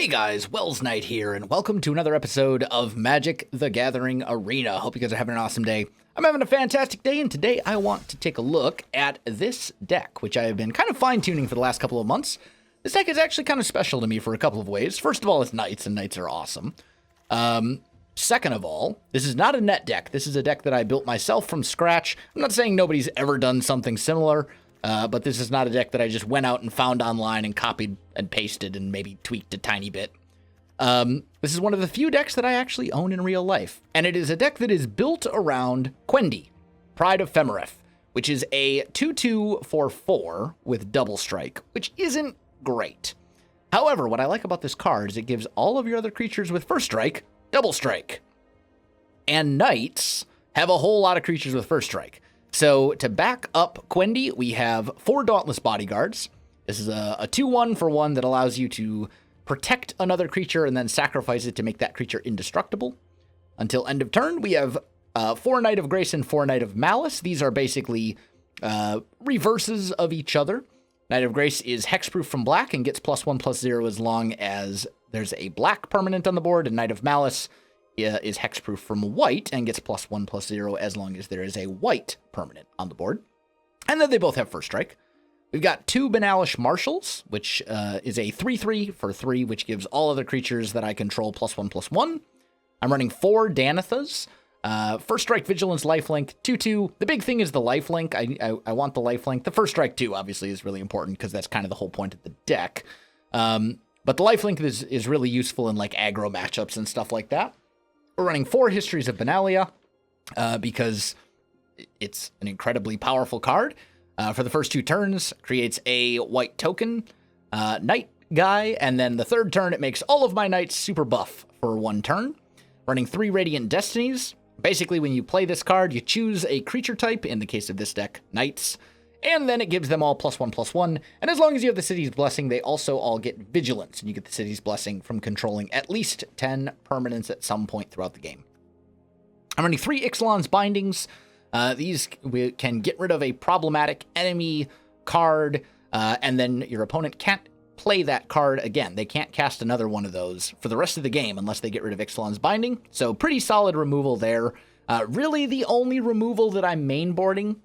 Hey guys, Wels Knight here, and welcome to another episode of Magic the Gathering Arena. Hope you guys are having an awesome day. I'm having a fantastic day, and today I want to take a look at this deck, which I have been kind of fine-tuning for the last couple of months. This deck is actually kind of special to me for a couple of ways. First of all, it's Knights, and Knights are awesome. Second of all, this is not a net deck. This is a deck that I built myself from scratch. I'm not saying nobody's ever done something similar, but this is not a deck that I just went out and found online and copied and pasted and maybe tweaked a tiny bit. This is one of the few decks that I actually own in real life, and it is a deck that is built around Kwende, Pride of Femeref, which is a 2/2 for 4 with double strike, which isn't great. However, what I like about this card is it gives all of your other creatures with first strike double strike. And Knights have a whole lot of creatures with first strike. So to back up Kwende, we have 4 Dauntless Bodyguards. This is a 2/1 for 1 that allows you to protect another creature and then sacrifice it to make that creature indestructible. Until end of turn, we have 4 Knight of Grace and 4 Knight of Malice. These are basically reverses of each other. Knight of Grace is hexproof from black and gets +1/+0 as long as there's a black permanent on the board, and Knight of Malice is hexproof from white and gets +1/+0 as long as there is a white permanent on the board. And then they both have first strike. We've got 2 Benalish Marshals, which is a 3/3 for 3, which gives all other creatures that I control +1/+1. I'm running 4 Danithas. First strike, vigilance, lifelink, 2/2. The big thing is the lifelink. I want the lifelink. The first strike, too, obviously, is really important because that's kind of the whole point of the deck. But the lifelink is really useful in like aggro matchups and stuff like that. We're running 4 Histories of Benalia because it's an incredibly powerful card. For the first 2 turns, creates a white token, knight guy, and then the third turn, it makes all of my knights super buff for 1 turn. Running 3 Radiant Destinies. Basically, when you play this card, you choose a creature type, in the case of this deck, Knights, and then it gives them all +1/+1, and as long as you have the City's Blessing, they also all get Vigilance, and you get the City's Blessing from controlling at least 10 permanents at some point throughout the game. I'm running 3 Ixalan's Bindings. These can get rid of a problematic enemy card, and then your opponent can't play that card again. They can't cast another one of those for the rest of the game unless they get rid of Ixalan's Binding. So pretty solid removal there. Really the only removal that I'm mainboarding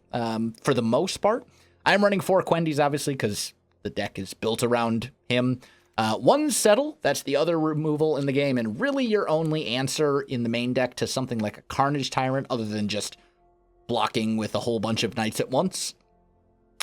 for the most part. I'm running 4 Kwendes, obviously, because the deck is built around him. 1 Settle, that's the other removal in the game, and really your only answer in the main deck to something like a Carnage Tyrant, other than just blocking with a whole bunch of knights at once.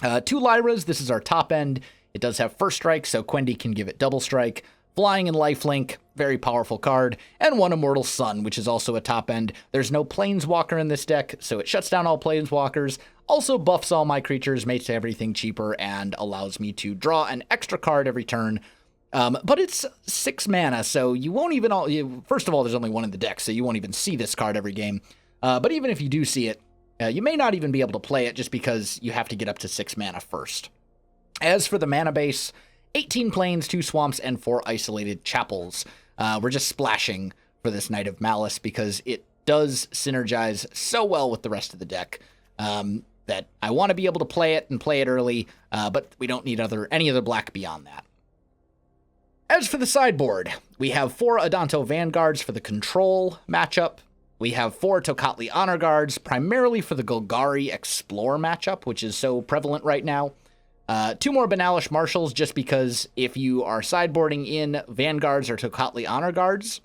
2 Lyras, this is our top end. It does have first strike, so Kwende can give it double strike. Flying and lifelink, very powerful card. And 1 Immortal Sun, which is also a top end. There's no Planeswalker in this deck, so it shuts down all Planeswalkers. Also buffs all my creatures, makes everything cheaper, and allows me to draw an extra card every turn. But it's 6 mana, so you won't even... First of all, there's only 1 in the deck, so you won't even see this card every game. But even if you do see it, you may not even be able to play it just because you have to get up to 6 mana first. As for the mana base, 18 plains, 2 swamps, and 4 isolated chapels. We're just splashing for this Knight of Malice because it does synergize so well with the rest of the deck that I want to be able to play it and play it early, but we don't need any other black beyond that. As for the sideboard, we have 4 Adanto Vanguards for the control matchup. We have 4 Tocatli Honor Guards, primarily for the Golgari Explore matchup, which is so prevalent right now. 2 more Benalish Marshals, just because if you are sideboarding in Vanguards or Tocatli Honor Guards,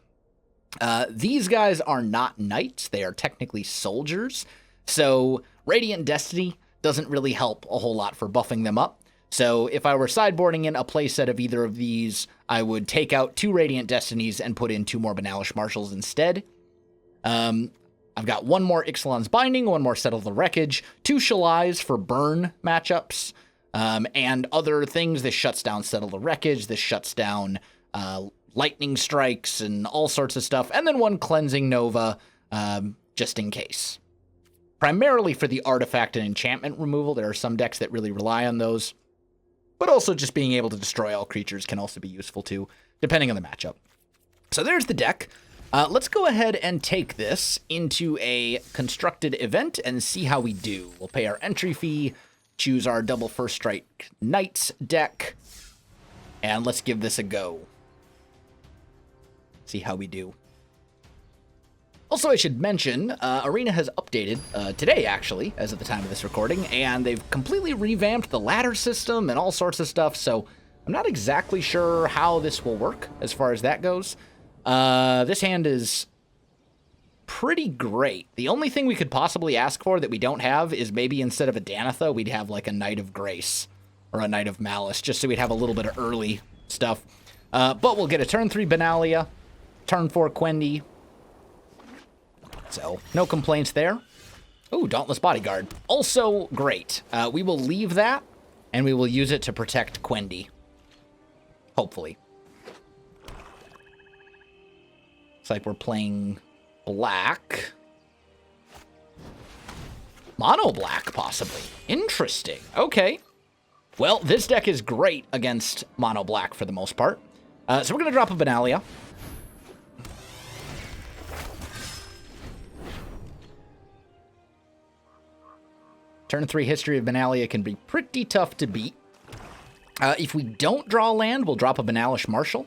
these guys are not knights, they are technically soldiers, so Radiant Destiny doesn't really help a whole lot for buffing them up. So if I were sideboarding in a playset of either of these, I would take out 2 Radiant Destinies and put in 2 more Benalish Marshals instead. I've got 1 more Ixalan's Binding, 1 more Settle the Wreckage, 2 Shalais for burn matchups, and other things. This shuts down Settle the Wreckage, this shuts down lightning strikes and all sorts of stuff, and then 1 Cleansing Nova, just in case. Primarily for the artifact and enchantment removal. There are some decks that really rely on those, but also just being able to destroy all creatures can also be useful too, depending on the matchup. So there's the deck. Let's go ahead and take this into a constructed event and see how we do. We'll pay our entry fee, choose our double first strike Knights deck, and let's give this a go. See how we do. Also, I should mention, Arena has updated today, actually, as of the time of this recording, and they've completely revamped the ladder system and all sorts of stuff, so I'm not exactly sure how this will work as far as that goes. This hand is pretty great. The only thing we could possibly ask for that we don't have is maybe instead of a Danitha, we'd have like a Knight of Grace or a Knight of Malice, just so we'd have a little bit of early stuff. But we'll get a turn 3 Benalia, turn 4 Kwende. So, no complaints there. Ooh, Dauntless Bodyguard. Also great. We will leave that, and we will use it to protect Kwende. Hopefully. Looks like we're playing black. Mono black, possibly. Interesting. Okay. Well, this deck is great against mono black for the most part. So we're going to drop a Benalia. Turn 3 History of Benalia can be pretty tough to beat. If we don't draw a land, we'll drop a Benalish Marshal.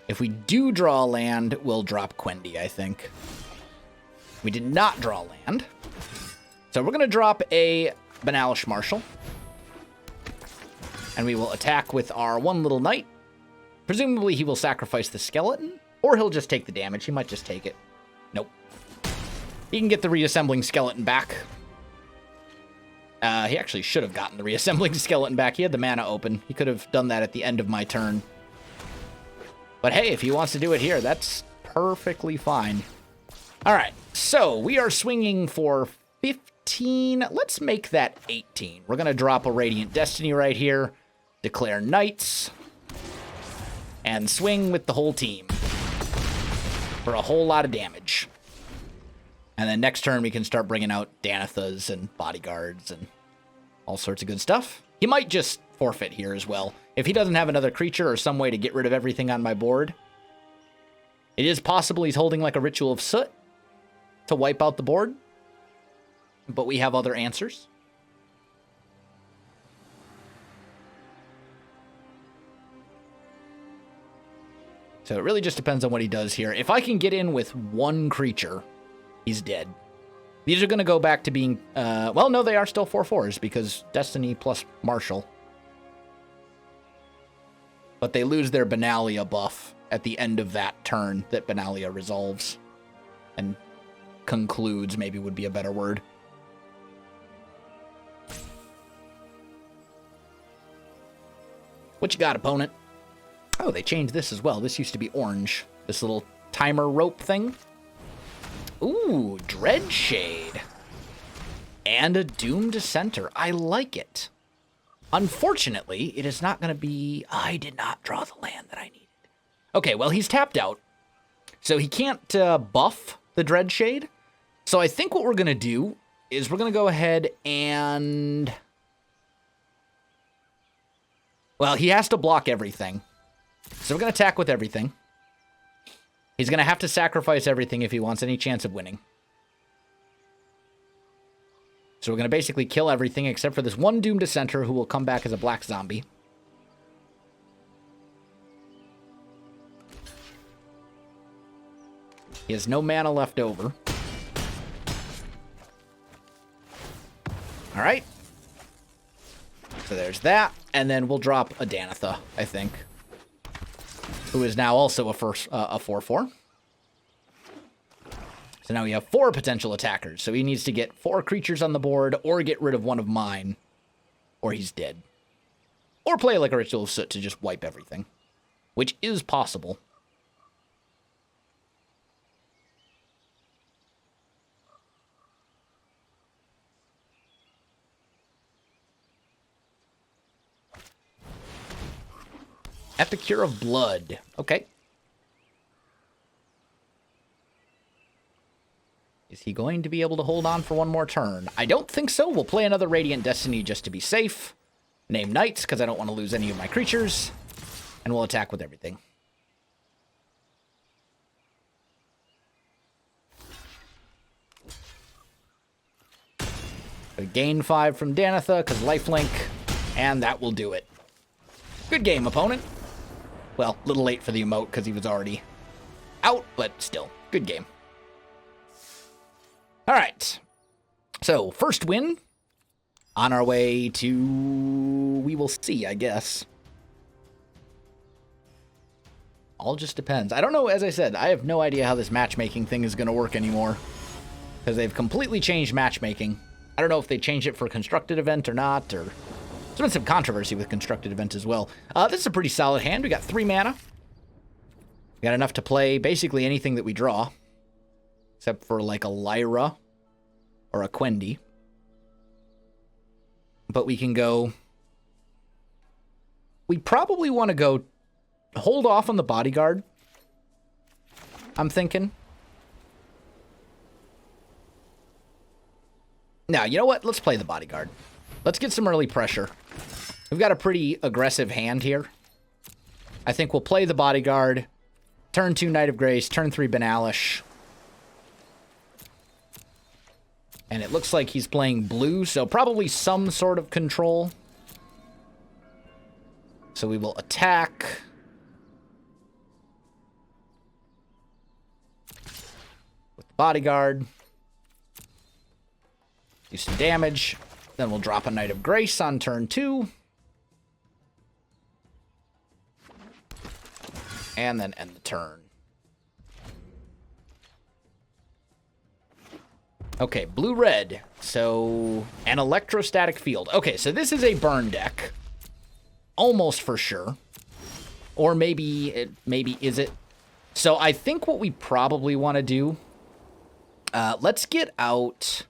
If we do draw a land, we'll drop Kwende, I think. We did not draw land. So we're going to drop a Benalish Marshal. And we will attack with our one little knight. Presumably he will sacrifice the skeleton, or he'll just take the damage. He might just take it. Nope. He can get the reassembling skeleton back. He actually should have gotten the reassembling skeleton back. He had the mana open. He could have done that at the end of my turn. But hey, if he wants to do it here, that's perfectly fine. All right, so we are swinging for 15. Let's make that 18. We're going to drop a Radiant Destiny right here, declare Knights, and swing with the whole team for a whole lot of damage. And then next turn, we can start bringing out Danithas and Bodyguards and all sorts of good stuff. He might just forfeit here as well. If he doesn't have another creature or some way to get rid of everything on my board, it is possible he's holding like a Ritual of Soot to wipe out the board. But we have other answers. So it really just depends on what he does here. If I can get in with one creature, he's dead. These are going to go back to being... well, no, they are still 4/4s because Destiny plus Marshal. But they lose their Benalia buff at the end of that turn that Benalia resolves. And concludes, maybe would be a better word. What you got, opponent? Oh, they changed this as well. This used to be orange. This little timer rope thing. Ooh, Dreadshade. And a Doom Dissenter. I like it. Unfortunately, it is not going to be... I did not draw the land that I needed. Okay, well, he's tapped out. So he can't buff the Dreadshade. So I think what we're going to do is we're going to go ahead and... Well, he has to block everything. So we're going to attack with everything. He's going to have to sacrifice everything if he wants any chance of winning. So we're going to basically kill everything except for this one Doom Dissenter who will come back as a black zombie. He has no mana left over. All right. So there's that. And then we'll drop a Danitha, I think, who is now also a 4/4. So now we have 4 potential attackers. So he needs to get 4 creatures on the board or get rid of one of mine, or he's dead. Or play like a Ritual of Soot to just wipe everything, which is possible. Epicure of Blood. Okay. Is he going to be able to hold on for one more turn? I don't think so. We'll play another Radiant Destiny just to be safe. Name Knights, because I don't want to lose any of my creatures. And we'll attack with everything. So gain 5 from Danitha, because lifelink. And that will do it. Good game, opponent. Well, a little late for the emote, because he was already out, but still, good game. All right. So, first win. On our way to... we will see, I guess. All just depends. I don't know, as I said, I have no idea how this matchmaking thing is going to work anymore. Because they've completely changed matchmaking. I don't know if they changed it for a constructed event or not, or... there's been some controversy with constructed event as well. This is a pretty solid hand. We got 3 mana. We got enough to play basically anything that we draw. Except for like a Lyra or a Kwende. But we can go... we probably want to go hold off on the Bodyguard. I'm thinking. Now, you know what? Let's play the Bodyguard. Let's get some early pressure. We've got a pretty aggressive hand here. I think we'll play the Bodyguard. Turn 2 Knight of Grace. Turn 3 Benalish. And it looks like he's playing blue, so probably some sort of control. So we will attack. With the Bodyguard. Do some damage. Then we'll drop a Knight of Grace on turn 2. And then end the turn. Okay, blue-red. So, an electrostatic field. Okay, so this is a burn deck. Almost for sure. Or maybe Izzet. So I think what we probably want to do... let's get out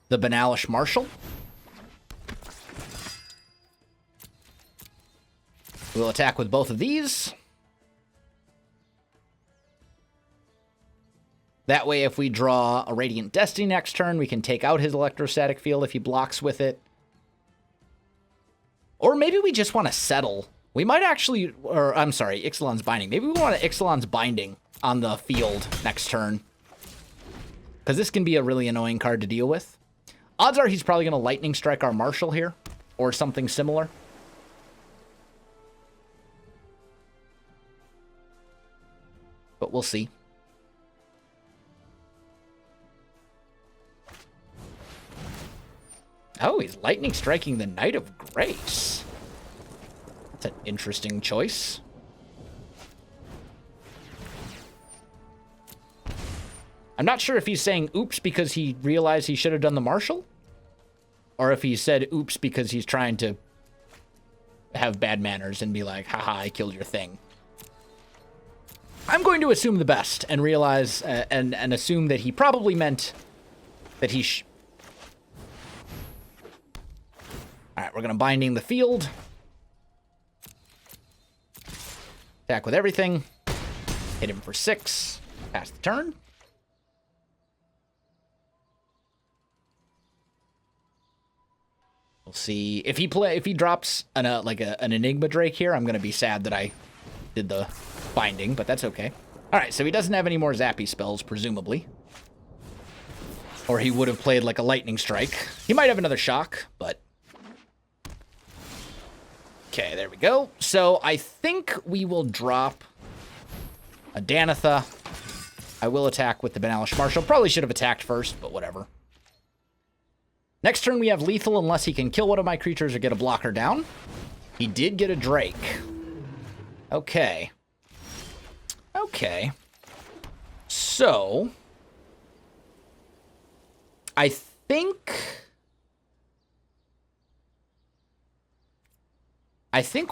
the Benalish Marshal. We'll attack with both of these. That way, if we draw a Radiant Destiny next turn, we can take out his electrostatic field if he blocks with it. Or maybe we just want to settle. We might actually... or, I'm sorry, Ixalan's Binding. Maybe we want Ixalan's Binding on the field next turn. Because this can be a really annoying card to deal with. Odds are he's probably going to Lightning Strike our Marshal here. Or something similar. But we'll see. Oh, he's Lightning Striking the Knight of Grace. That's an interesting choice. I'm not sure if he's saying oops because he realized he should have done the Marshal. Or if he said oops because he's trying to have bad manners and be like, haha, I killed your thing. I'm going to assume the best and realize and assume that he probably meant that he Alright, we're going to Binding the field. Attack with everything. Hit him for 6. Pass the turn. We'll see if he drops an Enigma Drake here. I'm going to be sad that I did the Binding, but that's okay. Alright, so he doesn't have any more zappy spells, presumably. Or he would have played like a Lightning Strike. He might have another Shock, but... okay, there we go. So I think we will drop a Danitha. I will attack with the Benalish Marshal. Probably should have attacked first, but whatever. Next turn we have lethal unless he can kill one of my creatures or get a blocker down. He did get a Drake. Okay. Okay. So... I think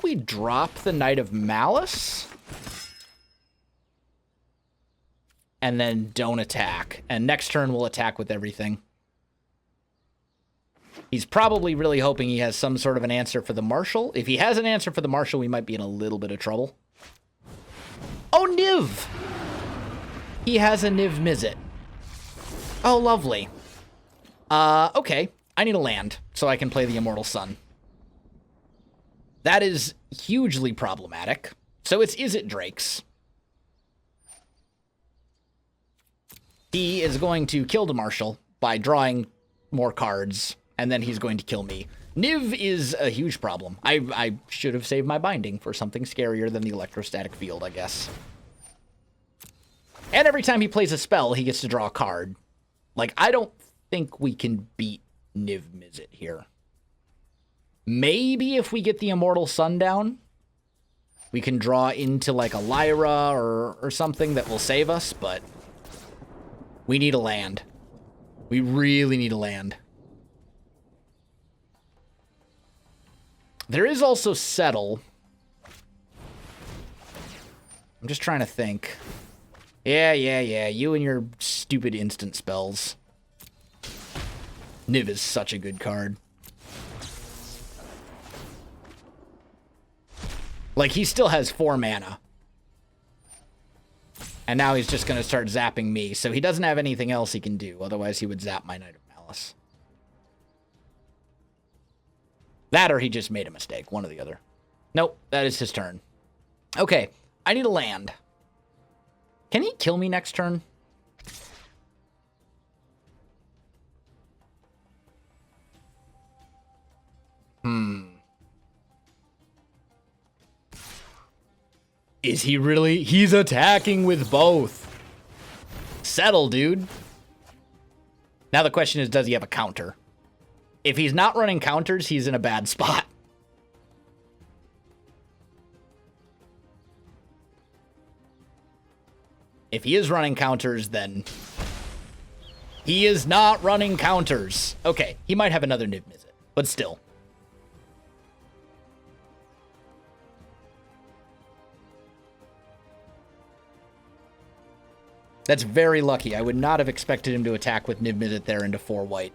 we drop the Knight of Malice. And then don't attack. And next turn we'll attack with everything. He's probably really hoping he has some sort of an answer for the Marshal. If he has an answer for the Marshal, we might be in a little bit of trouble. Oh, Niv! He has a Niv Mizzet. Oh, lovely. Okay. I need a land so I can play the Immortal Sun. That is hugely problematic. So it's Izzet Drakes. He is going to kill the Marshal by drawing more cards, and then he's going to kill me. Niv is a huge problem. I should have saved my Binding for something scarier than the electrostatic field, I guess. And every time he plays a spell, he gets to draw a card. Like, I don't think we can beat Niv Mizzet here. Maybe if we get the Immortal Sun down, we can draw into like a Lyra or something that will save us, but we need a land. We really need a land. There is also Settle. I'm just trying to think. Yeah. You and your stupid instant spells. Niv is such a good card. Like, he still has 4 mana. And now he's just going to start zapping me. So he doesn't have anything else he can do. Otherwise, he would zap my Knight of Malice. That or he just made a mistake. One or the other. Nope, that is his turn. Okay, I need a land. Can he kill me next turn? Is he really? He's attacking with both. Settle, dude. Now the question is, does he have a counter? If he's not running counters, he's in a bad spot. If he is running counters, then he is not running counters. Okay, he might have another Niv Mizzet, but still. That's very lucky. I would not have expected him to attack with Niv Mizzet there into 4 white.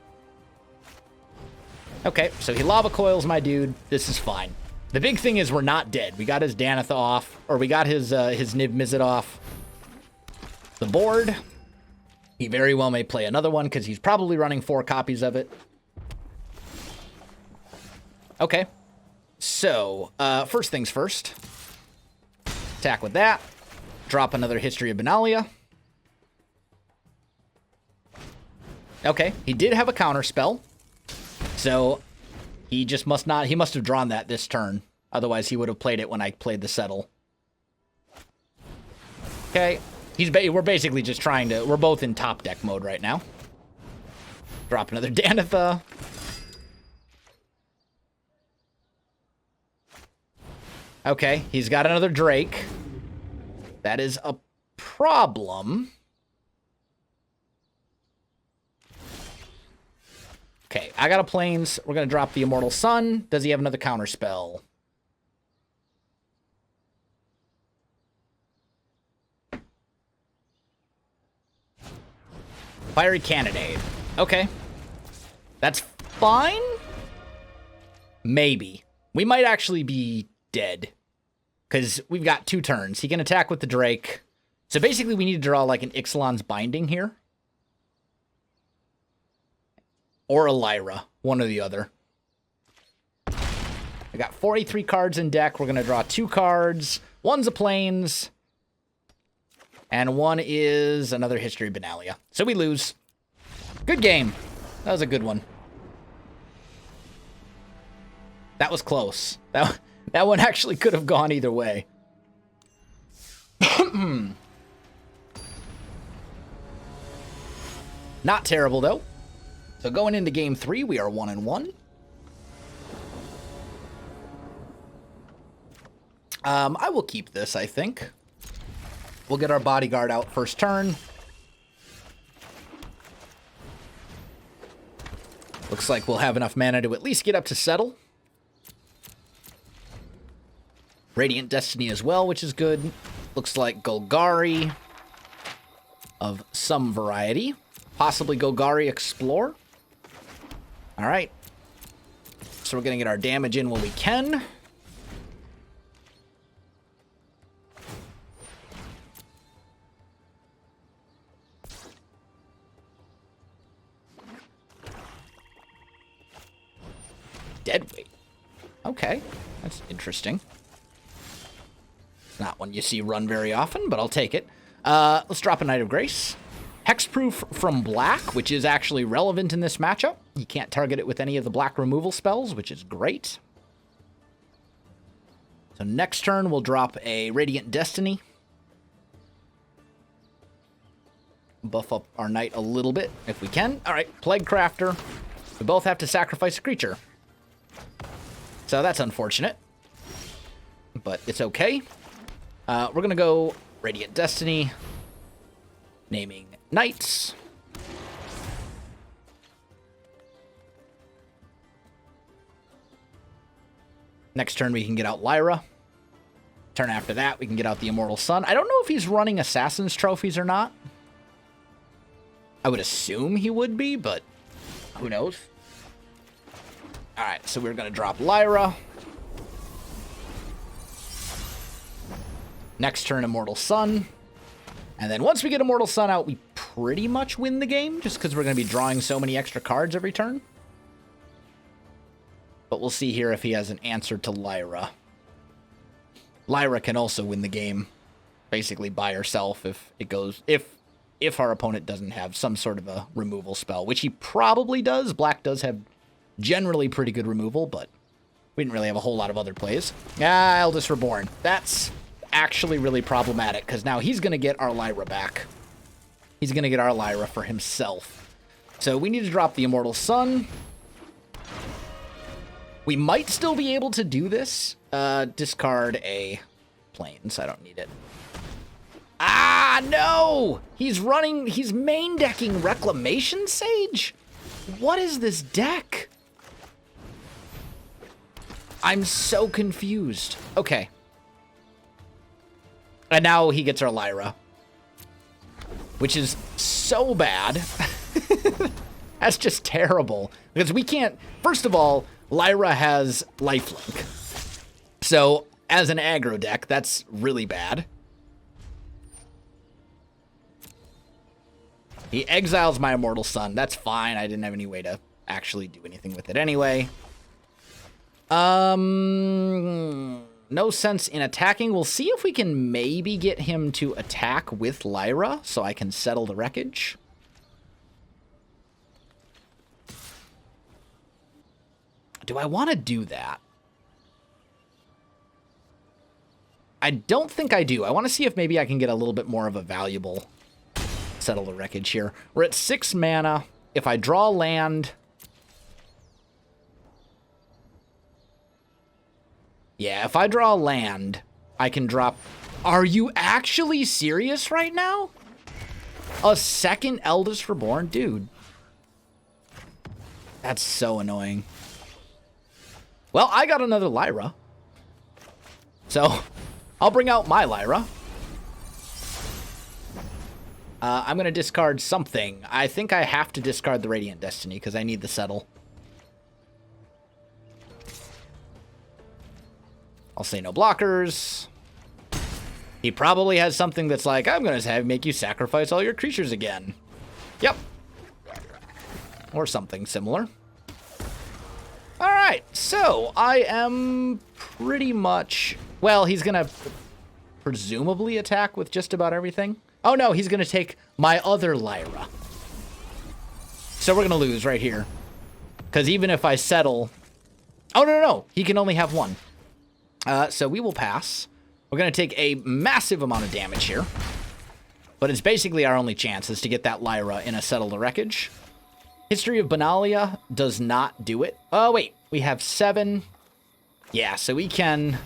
Okay, so he lava coils my dude. This is fine. The big thing is we're not dead. We got his Danitha off, or we got his Niv Mizzet off the board. He very well may play another one because he's probably running 4 copies of it. Okay, so first things first. Attack with that. Drop another History of Benalia. Okay, he did have a counter spell. So he just must not, he must have drawn that this turn. Otherwise he would have played it when I played the Settle. Okay, we're basically just trying to, we're both in top deck mode right now. Drop another Danitha. Okay, he's got another Drake. That is a problem. Okay, I got a Plains. We're going to drop the Immortal Sun. Does he have another counter spell? Fiery Cannonade. Okay. That's fine? Maybe. We might actually be dead. Because we've got 2 turns. He can attack with the Drake. So basically we need to draw like an Ixalan's Binding here. Or a Lyra, one or the other. I got 43 cards in deck. We're going to draw 2 cards. One's a Plains. And one is another History of Benalia. So we lose. Good game. That was a good one. That was close. That one actually could have gone either way. Not terrible, though. So going into game 3, we are 1-1. I will keep this, I think. We'll get our bodyguard out first turn. Looks like we'll have enough mana to at least get up to Settle. Radiant Destiny as well, which is good. Looks like Golgari of some variety. Possibly Golgari Explore. All right. So we're going to get our damage in when we can. Deadweight. Okay. That's interesting. It's not one you see run very often, but I'll take it. Let's drop a Knight of Grace. Hexproof from black, which is actually relevant in this matchup. You can't target it with any of the black removal spells, which is great. So next turn, we'll drop a Radiant Destiny. buff up our knight a little bit if we can. All right, Plague Crafter. We both have to sacrifice a creature. So that's unfortunate. But it's okay. We're going to go Radiant Destiny. Naming knights. Next turn we can get out Lyra. Turn after that we can get out the Immortal Sun. I don't know if he's running Assassin's Trophies or not. I would assume he would be, but who knows? Alright, so we're going to drop Lyra. Next turn, Immortal Sun. And then once we get Immortal Sun out, we pretty much win the game, just because we're going to be drawing so many extra cards every turn. But we'll see here if he has an answer to Lyra. Lyra can also win the game, basically by herself if it goes... If our opponent doesn't have some sort of a removal spell, which he probably does. Black does have generally pretty good removal, but we didn't really have a whole lot of other plays. Eldest Reborn. That's actually really problematic, because now he's going to get our Lyra back. He's going to get our Lyra for himself. So we need to drop the Immortal Sun. We might still be able to do this. Discard a Plains. I don't need it. Ah, no! He's main decking Reclamation Sage? What is this deck? I'm so confused. Okay. And now he gets our Lyra. Which is so bad. That's just terrible. Because we can't... First of all, Lyra has lifelink. So, as an aggro deck, that's really bad. He exiles my Immortal Sun. That's fine. I didn't have any way to actually do anything with it anyway. No sense in attacking. We'll see if we can maybe get him to attack with Lyra so I can settle the wreckage. Do I want to do that? I don't think I do. I want to see if maybe I can get a little bit more of a valuable Settle the Wreckage here. We're at 6 mana. If I draw land... Yeah, if I draw land, I can drop... Are you actually serious right now? A second Eldest Reborn? Dude. That's so annoying. Well, I got another Lyra. So, I'll bring out my Lyra. I'm going to discard something. I think I have to discard the Radiant Destiny because I need the Settle. I'll say no blockers. He probably has something that's like, I'm going to make you sacrifice all your creatures again. Yep. Or something similar. Alright, so I am pretty much... Well, he's going to presumably attack with just about everything. Oh no, he's going to take my other Lyra. So we're going to lose right here. Because even if I settle... Oh, no. He can only have one. So we will pass. We're going to take a massive amount of damage here. But it's basically our only chance is to get that Lyra in a Settle the Wreckage. History of Benalia does not do it. Oh, wait. We have 7. Yeah, so we can...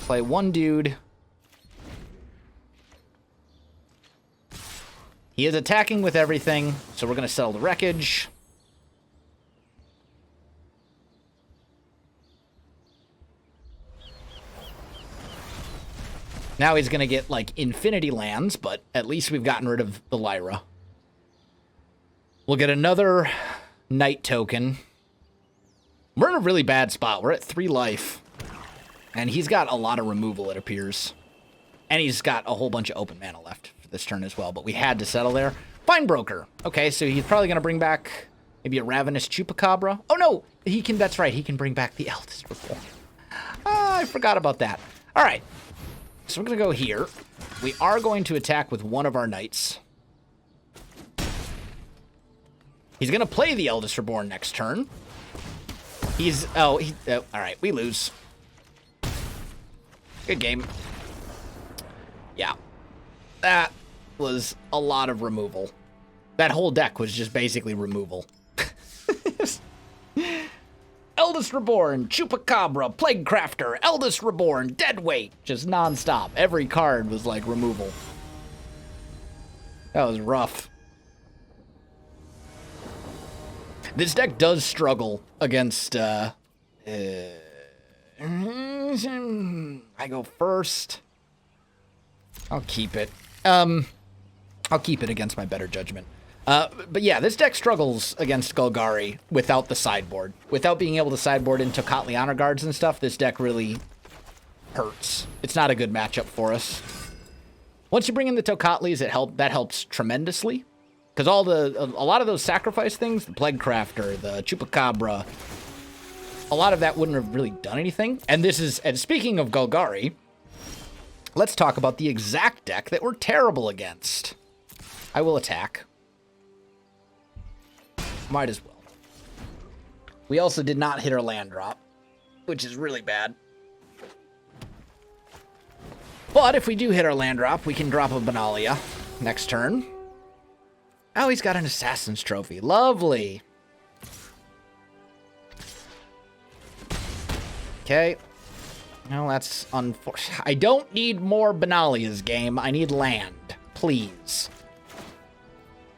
play one dude. He is attacking with everything, so we're going to Settle the Wreckage. Now he's going to get, like, infinity lands, but at least we've gotten rid of the Lyra. We'll get another Knight token. We're in a really bad spot. We're at 3 life. And he's got a lot of removal, it appears. And he's got a whole bunch of open mana left for this turn as well, but we had to settle there. Fine Broker. Okay, so he's probably going to bring back maybe a Ravenous Chupacabra. Oh, no! He can, that's right, he can bring back the Eldest Reborn. I forgot about that. All right. So we're going to go here. We are going to attack with one of our knights. He's going to play the Eldest Reborn next turn. He's... all right, we lose. Good game. Yeah. That was a lot of removal. That whole deck was just basically removal. Eldest Reborn, Chupacabra, Plaguecrafter, Eldest Reborn, Deadweight. Just nonstop. Every card was like removal. That was rough. This deck does struggle against, I go first. I'll keep it. I'll keep it against my better judgment. But yeah, this deck struggles against Golgari without the sideboard. Without being able to sideboard into Tocatli Honor Guards and stuff, this deck really hurts. It's not a good matchup for us. Once you bring in the Tocatlis, that helps tremendously. Because a lot of those sacrifice things, the Plaguecrafter, the Chupacabra, a lot of that wouldn't have really done anything. And speaking of Golgari, let's talk about the exact deck that we're terrible against. I will attack. Might as well. We also did not hit our land drop, which is really bad. But if we do hit our land drop, we can drop a Benalia next turn. Oh, he's got an Assassin's Trophy. Lovely. Okay. No, that's unfortunate. I don't need more Benalia's game. I need land. Please.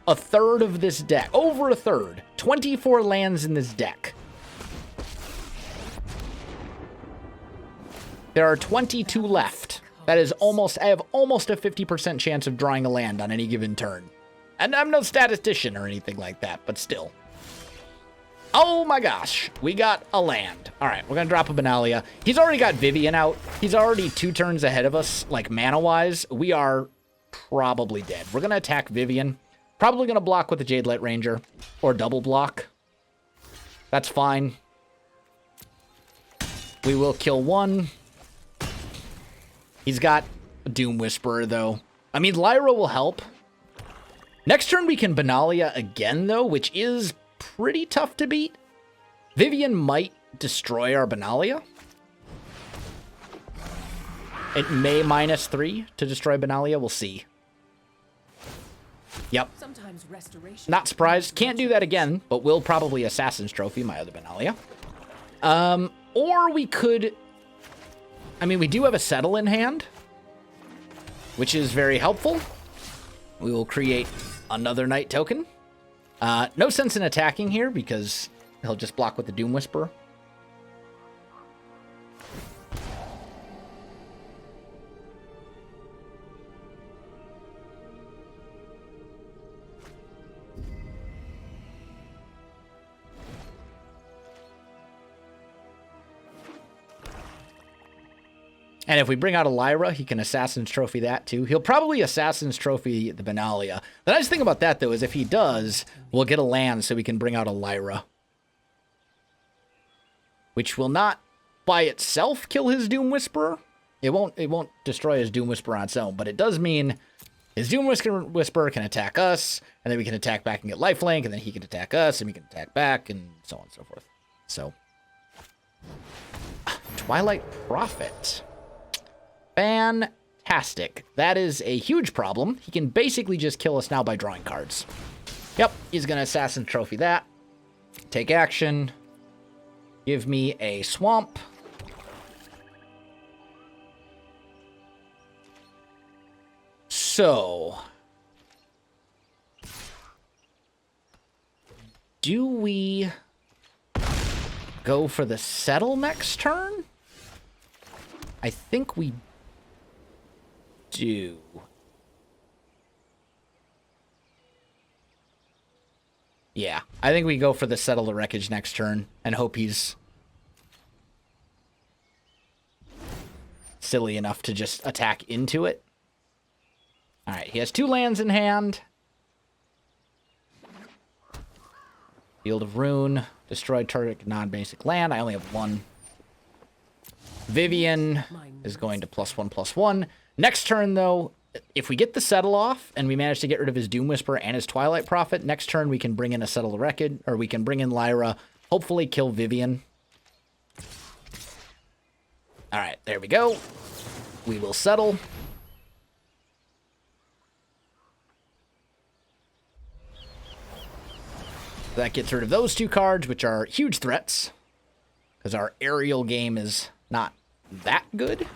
A third of this deck. Over a third. 24 lands in this deck. There are 22 left. That is I have almost a 50% chance of drawing a land on any given turn. And I'm no statistician or anything like that, but still. Oh my gosh, we got a land. All right, we're gonna drop a Benalia. He's already got Vivien out. He's already 2 turns ahead of us, like mana-wise. We are probably dead. We're gonna attack Vivien. Probably gonna block with the Jadelight Ranger, or double block. That's fine. We will kill one. He's got a Doom Whisperer, though. I mean, Lyra will help. Next turn, we can Benalia again, though, which is pretty tough to beat. Vivien might destroy our Benalia. It may -3 to destroy Benalia. We'll see. Yep. Not surprised. Can't do that again, but will probably Assassin's Trophy my other Benalia. Or we could... I mean, we do have a Settle in hand, which is very helpful. We will create another Knight token. No sense in attacking here because he'll just block with the Doom Whisperer. And if we bring out a Lyra, he can Assassin's Trophy that too. He'll probably Assassin's Trophy the Benalia. The nice thing about that, though, is if he does, we'll get a land so we can bring out a Lyra. Which will not, by itself, kill his Doom Whisperer. It won't destroy his Doom Whisperer on its own, but it does mean his Doom Whisperer can attack us, and then we can attack back and get lifelink, and then he can attack us, and we can attack back, and so on and so forth. So, Twilight Prophet. Fantastic. That is a huge problem. He can basically just kill us now by drawing cards. Yep, he's going to Assassin Trophy that. Take action. Give me a swamp. So, do we go for the Settle next turn? I think we do. Yeah, I think we go for the Settle the Wreckage next turn and hope he's silly enough to just attack into it. All right, he has 2 lands in hand. Field of Ruin, destroy target non-basic land. I only have 1. Vivien is going to +1/+1. Next turn, though, if we get the Settle off and we manage to get rid of his Doom Whisperer and his Twilight Prophet, next turn we can bring in a Settle the Wreckage, or we can bring in Lyra, hopefully kill Vivien. All right, there we go. We will settle. That gets rid of those 2 cards, which are huge threats, because our aerial game is not that good.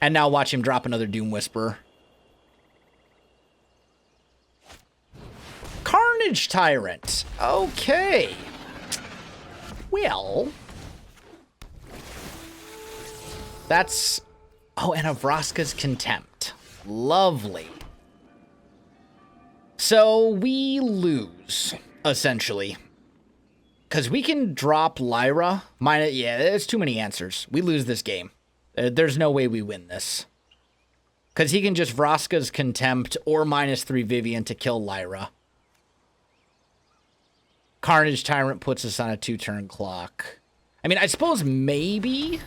And now watch him drop another Doom Whisperer. Carnage Tyrant. Okay. Well, that's... Oh, and a Vraska's Contempt. Lovely. So we lose, essentially. Because we can drop Lyra. Yeah, there's too many answers. We lose this game. There's no way we win this. Because he can just Vraska's Contempt or -3 Vivian to kill Lyra. Carnage Tyrant puts us on a 2-turn clock. I mean, I suppose maybe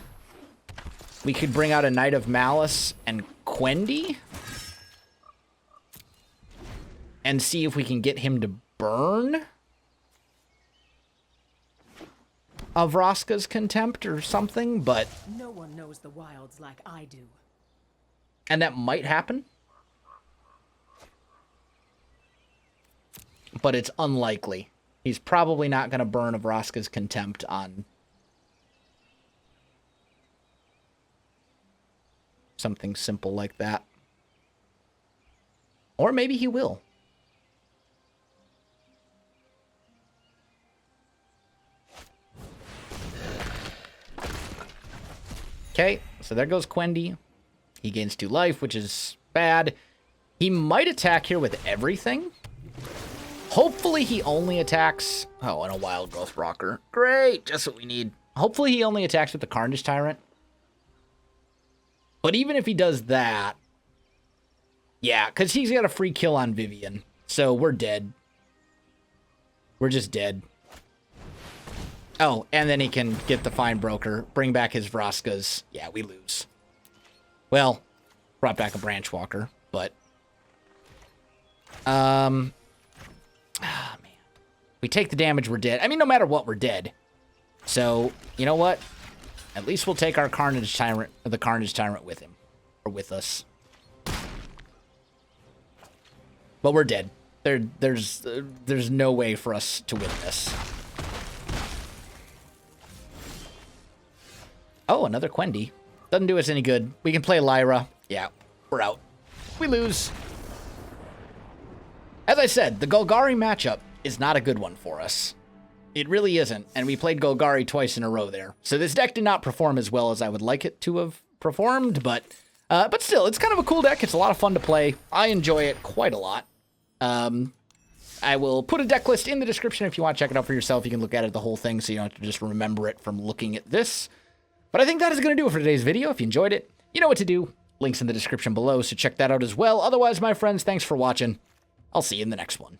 we could bring out a Knight of Malice and Kwende and see if we can get him to burn a Vraska's Contempt or something, but... No one knows the wilds like I do. And that might happen. But it's unlikely. He's probably not going to burn a Vraska's Contempt on something simple like that. Or maybe he will. Okay, so there goes Kwende. He gains 2 life, which is bad. He might attack here with everything. Hopefully he only attacks... Oh, and a Wild Growth Rocker. Great, just what we need. Hopefully he only attacks with the Carnage Tyrant. But even if he does that... Yeah, because he's got a free kill on Vivian. So we're dead. We're just dead. Oh, and then he can get the Fine Broker, bring back his Vraskas. Yeah, we lose. Well, brought back a Branch Walker, but... Ah, man. We take the damage, we're dead. I mean, no matter what, we're dead. So, you know what? At least we'll take our Carnage Tyrant, the Carnage Tyrant with him. Or with us. But we're dead. There's no way for us to win this. Oh, another Kwende. Doesn't do us any good. We can play Lyra. Yeah, we're out. We lose. As I said, the Golgari matchup is not a good one for us. It really isn't, and we played Golgari twice in a row there. So this deck did not perform as well as I would like it to have performed, but still, it's kind of a cool deck. It's a lot of fun to play. I enjoy it quite a lot. I will put a deck list in the description if you want to check it out for yourself. You can look at it, the whole thing, so you don't have to just remember it from looking at this. But I think that is going to do it for today's video. If you enjoyed it, you know what to do. Links in the description below, so check that out as well. Otherwise, my friends, thanks for watching. I'll see you in the next one.